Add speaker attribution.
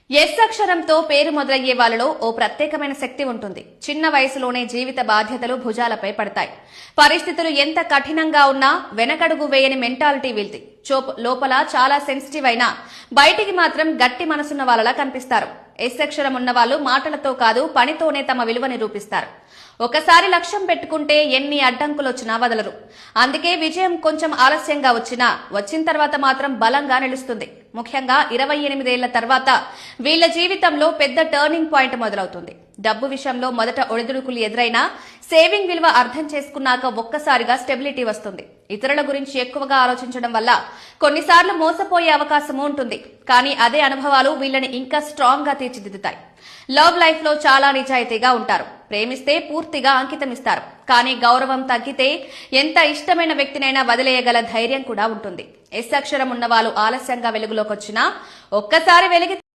Speaker 1: Yes అక్షరంతో పేరు మొదలయ్యే వాళ్ళలో ఓ ప్రత్యేకమైన శక్తి ఉంటుంది. చిన్న వయసులోనే జీవిత బాధ్యతలు భుజాలపై పడతాయి. పరిస్థితులు ఎంత కఠినంగా ఉన్నా వెనకడుగు వేయని మెంటాలిటీ వీల్ది. లోపల చాలా సెన్సిటివ్ అయినా బయటికి మాత్రం గట్టి మనసున్న వాళ్ళలా కనిపిస్తారు. ఎస్ అక్షరం ఉన్న వాళ్ళు మాటలతో కాదు పనితోనే తమ విలువ నిరూపిస్తారు. ఒకసారి లక్ష్యం పెట్టుకుంటే ఎన్ని అడ్డంకులొచ్చినా వదలరు. అందుకే విజయం కొంచెం ఆలస్యంగా వచ్చిన తర్వాత మాత్రం బలంగా నిలుస్తుంది. ముఖ్యంగా 28 ఏళ్ల తర్వాత వీళ్ల జీవితంలో పెద్ద టర్నింగ్ పాయింట్ మొదలవుతుంది. డబ్బు విషయంలో మొదట ఒడిదుడుకులు ఎదురైనా సేవింగ్ విలువ అర్థం చేసుకున్నాక ఒక్కసారిగా స్టెబిలిటీ వస్తుంది. ఇతరుల గురించి ఎక్కువగా ఆలోచించడం వల్ల కొన్నిసార్లు మోసపోయే అవకాశం ఉంటుంది. కానీ అదే అనుభవాలు వీళ్ళని ఇంకా స్ట్రాంగ్ గా తీర్చిదిద్దుతాయి. లవ్ లైఫ్ లో చాలా నిజాయితీగా ఉంటారు. ప్రేమిస్తే పూర్తిగా అంకితమిస్తారు. కానీ గౌరవం తగ్గితే ఎంత ఇష్టమైన వ్యక్తినైనా వదిలేయగల ధైర్యం కూడా ఉంటుంది. ఎస్ అక్షరం ఉన్న వాళ్ళు ఆలస్యంగా వెలుగులోకి వచ్చినా ఒక్కసారి వెలిగి